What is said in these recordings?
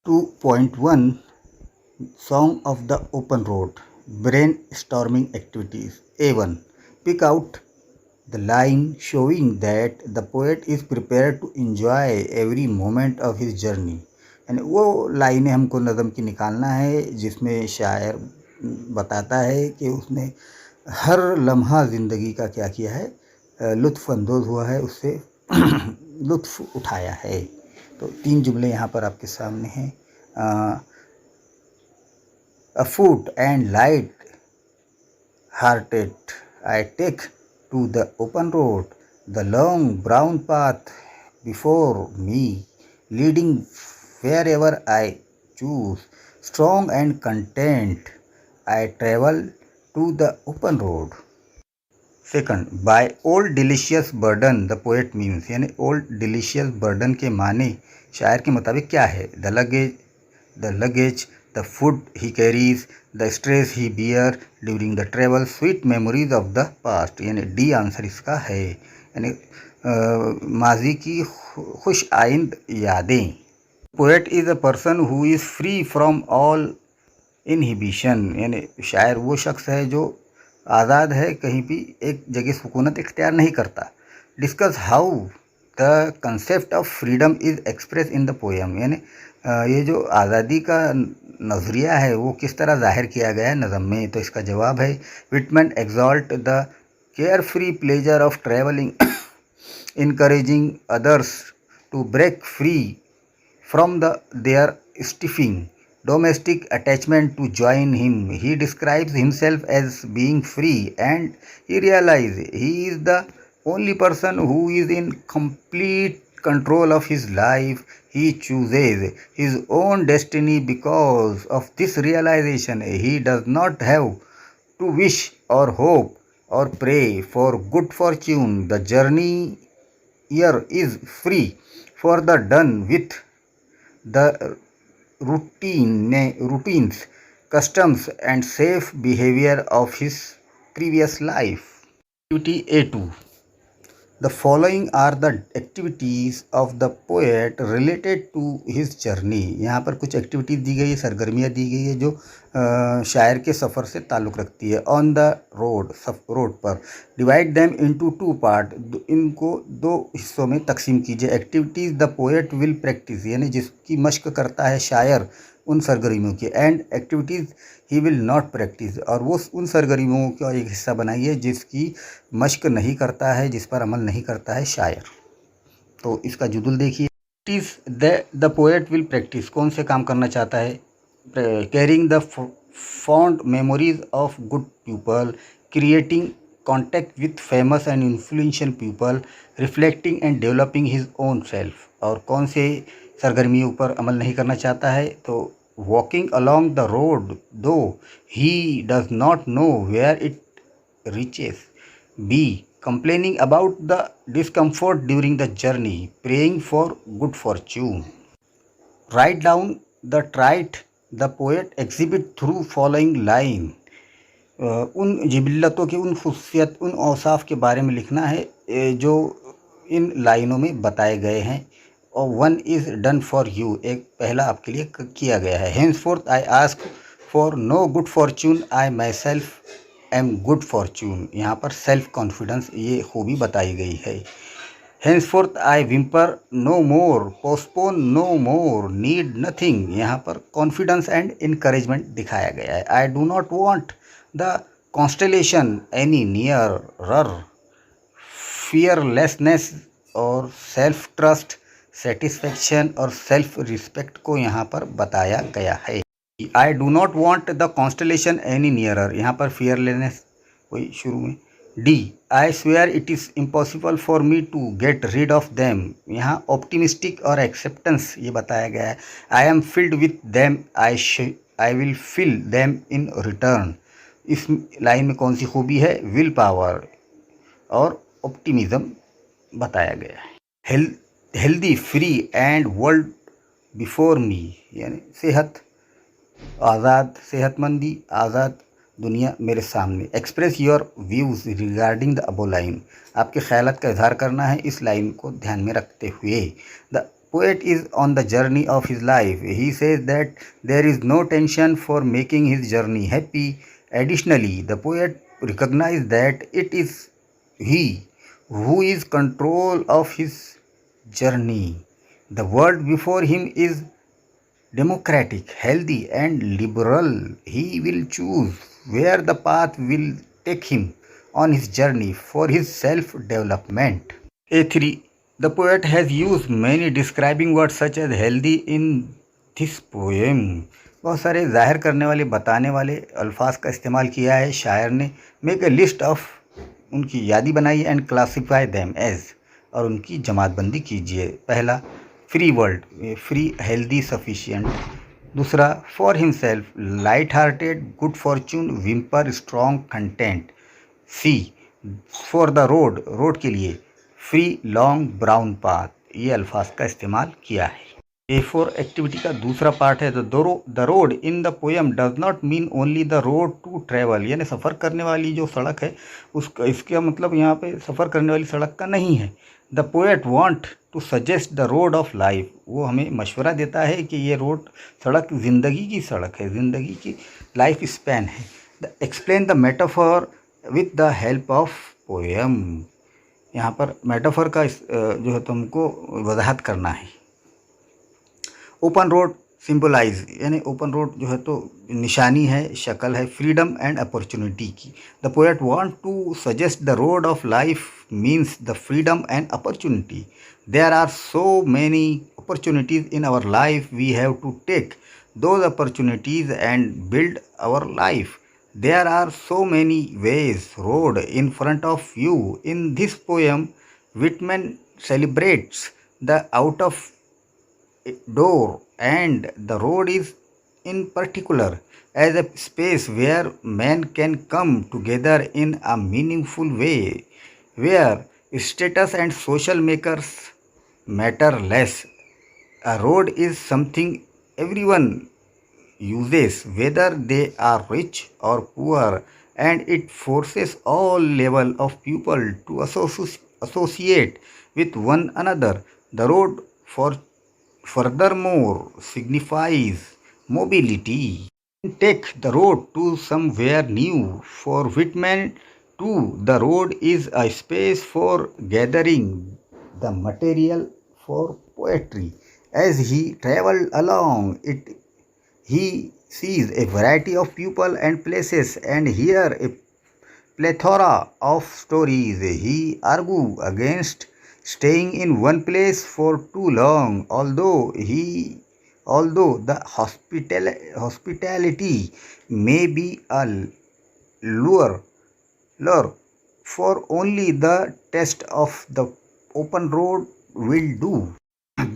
2.1 Song of the Open Road Brainstorming Activities. A1. Pick out the line showing that the poet is prepared to enjoy every moment of his journey. यानी वो लाइनें हमको नज़म की निकालना है जिसमें शायर बताता है कि उसने हर लम्हा ज़िंदगी का क्या किया है, लुत्फ़ अंदोज़ हुआ है, उससे लुत्फ़ उठाया है। तो 3 जुमले यहाँ पर आपके सामने हैं। Afoot and light-hearted, I take to the open road, the long brown path before me, leading wherever I choose. Strong and content, I travel to the open road. Second, by old delicious burden, the poet means, यानी old delicious burden के माने शायर के मुताबिक क्या है? The luggage, the food he carries, the stress he bear during the travel, sweet memories of the past. यानी D answer इसका है, यानी माजी की खुश आइंद यादें. Poet is a person who is free from all inhibition, यानी शायर वो शख्स है जो आज़ाद है, कहीं भी एक जगह सुकूनत इख्तियार नहीं करता. Discuss how the concept of freedom is express in the poem, यानी ये जो आज़ादी का नज़रिया है वो किस तरह ज़ाहिर किया गया है नज़म में. तो इसका जवाब है, Whitman exalt the carefree pleasure of travelling, encouraging others to break free from their stifling domestic attachment to join him. He describes himself as being free, and he realizes he is the only person who is in complete control of his life. He chooses his own destiny. Because of this realization, he does not have to wish or hope or pray for good fortune. The journey here is free for the done with the routines, customs and safe behavior of his previous life. Activity A2. The following are the activities of the poet related to his journey. यहाँ पर कुछ activities दी गई है, सरगर्मियाँ दी गई है जो शायर के सफ़र से ताल्लुक़ रखती है. ऑन द रोड पर. डिवाइड देम इनटू 2 पार्ट, इनको 2 हिस्सों में तकसीम कीजिए. Activities the poet will practice, यानी जिसकी मश्क करता है शायर उन सरगर्मियों की. And activities he will not practice, और वो उन सरगर्मियों का एक हिस्सा बनाइए जिसकी मश्क नहीं करता है, जिस पर अमल नहीं करता है शायर. तो इसका जुदुल देखिए. Activities the poet will practice, कौन से काम करना चाहता है? Carrying the fond memories of good people, creating contact with famous and influential people, reflecting and developing his own self. और कौन से सरगर्मियों पर अमल नहीं करना चाहता है? तो walking along the road though he does not know where it reaches. B. Complaining about the discomfort during the journey, praying for good fortune. Right down the trait the poet exhibit through following line. उन जिबिल्लतों के, उन खुसूसियत, उन औसाफ के बारे में लिखना है जो इन लाइनों में बताए गए हैं. और 1 इज़ डन फॉर यू, एक पहला आपके लिए किया गया है. Henceforth I ask for no good fortune, I myself am good fortune. यहाँ पर सेल्फ कॉन्फिडेंस ये खूबी बताई गई है. Henceforth I whimper no more, postpone no more, need nothing. यहाँ पर कॉन्फिडेंस एंड इनकरेजमेंट दिखाया गया है. I do not want the constellation any nearer, fearlessness और सेल्फ ट्रस्ट, सेटिस्फेक्शन और सेल्फ रिस्पेक्ट को यहाँ पर बताया गया है. I do not want the constellation any nearer, यहाँ पर फियरलेसनेस वही शुरू में. D. I swear it is impossible for me to get rid of them, यहाँ ऑप्टिमिस्टिक और एक्सेप्टेंस ये बताया गया है. I am filled with them, I will fill them in return. इस लाइन में कौन सी खूबी है? विल पावर और ऑप्टिमिज्म बताया गया है. Healthy, free and world before me, यानी सेहत, आज़ाद, सेहतमंदी, आज़ाद दुनिया मेरे सामने. Express your views regarding the above line, आपके ख्यालात का इजहार करना है इस लाइन को ध्यान में रखते हुए. The poet is on the journey of his life. He says that there is no tension for making his journey happy. Additionally, the poet recognizes that it is he who is control of his journey. The world before him is democratic, healthy, and liberal. He will choose where the path will take him on his journey for his self development. A3. The poet has used many describing words such as healthy in this poem. बहुत सारे जाहिर करने वाले बताने वाले अल्फाज का इस्तेमाल किया है शायर ने. मेक ए लिस्ट ऑफ, उनकी यादी बनाई एंड क्लासीफाई देम एज, और उनकी जमातबंदी कीजिए. पहला free world, free, healthy, sufficient. दूसरा for himself, light hearted, good fortune, whimper, strong, content. C for the road, road के लिए, फ्री, लॉन्ग, ब्राउन पाथ. ये अल्फाज का इस्तेमाल किया है. A4 एक्टिविटी का दूसरा पार्ट है the road in the poem does not mean only the road to travel, यानी सफ़र करने वाली जो सड़क है उसका, इसका मतलब यहाँ पे सफ़र करने वाली सड़क का नहीं है. The poet want to suggest the road of life, वो हमें मशवरा देता है कि ये रोड, सड़क ज़िंदगी की सड़क है, ज़िंदगी की लाइफ स्पैन है. The explain the metaphor with the help of poem, यहाँ पर मेटाफर का जो है तुमको वजाहत करना है. ओपन रोड सिंबलाइज, यानी ओपन रोड जो है तो निशानी है, शक्ल है फ्रीडम एंड अपॉर्चुनिटी की. The poet want to suggest the road of life means the freedom and opportunity. There are so many opportunities in our life, we have to take those opportunities and build our life. There are so many ways road in front of you. In this poem, Whitman celebrates the out of door and the road is in particular as a space where men can come together in a meaningful way, where status and social makers matter less. A road is something everyone uses, whether they are rich or poor, and it forces all level of people to associate with one another. The road furthermore signifies mobility. Take the road to somewhere new. For Whitman too, the road is a space for gathering the material for poetry. As he traveled along it, he sees a variety of people and places and hear a plethora of stories. He argues against staying in one place for too long, although the hospitality may be a lure for only the test of the open road will do.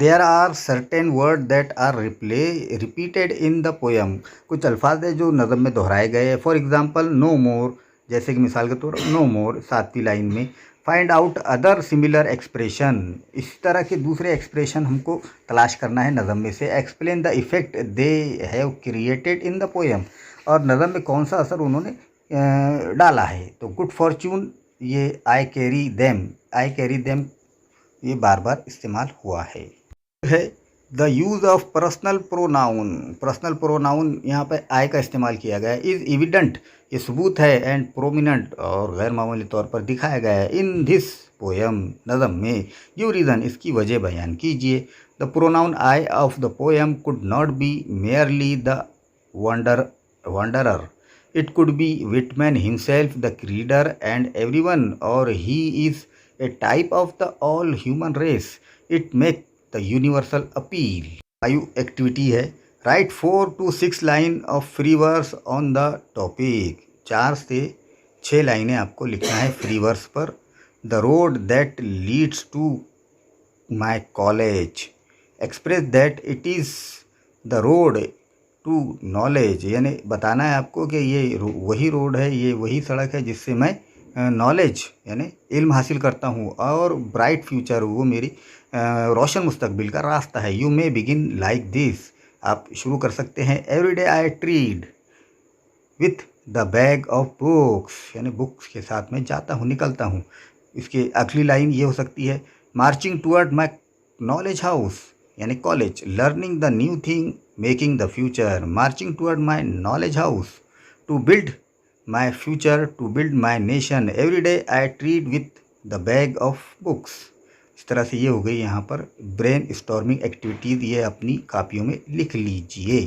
There are certain words that are repeated in the poem. कुछ अल्फाज है जो नज़म में दोहराए गए हैं. For example no मोर, जैसे कि मिसाल के तौर पर नो मोर 7वीं लाइन में. Find out other similar expression, इस तरह के दूसरे एक्सप्रेशन हमको तलाश करना है नज़म में से. Explain the effect they have created in the poem, और नज़म में कौन सा असर उन्होंने डाला है. तो गुड फॉर्चून, ये आई कैरी देम ये बार बार इस्तेमाल हुआ है. The use of personal pronoun, यहाँ पे आई का इस्तेमाल किया गया है. इज़ एविडेंट, ये सबूत है. एंड प्रोमिनेंट, और गैर मामूली तौर पर दिखाया गया है. इन दिस पोएम, नज़म में. गिव रीज़न, इसकी वजह बयान कीजिए. The pronoun I of the poem could not be merely the wanderer. It could be Whitman himself, the reader, and everyone, or he is a type of the all human race. It makes the universal appeal. 5 activity है. Write 4 to 6 line of free verse on the topic. 4 से 6 लाइनें आपको लिखना है free verse पर. The road that leads to my college. Express that it is the road to knowledge, यानी बताना है आपको कि ये वही रोड है, ये वही सड़क है जिससे मैं नॉलेज यानी इल्म हासिल करता हूँ. और ब्राइट फ्यूचर, वो मेरी रोशन मुस्तकबिल का रास्ता है. You may begin like this, आप शुरू कर सकते हैं. Every day I tread with the bag of books, यानी बुक्स के साथ मैं जाता हूँ, निकलता हूँ. इसकी अगली लाइन ये हो सकती है. Marching toward my knowledge house, यानी college, learning the new thing, making the future, marching toward my knowledge house, to build my future, to build my nation, every day I treat with the bag of books. इस तरह से ये हो गई यहाँ पर brain storming activities, ये अपनी कापियों में लिख लीजिए।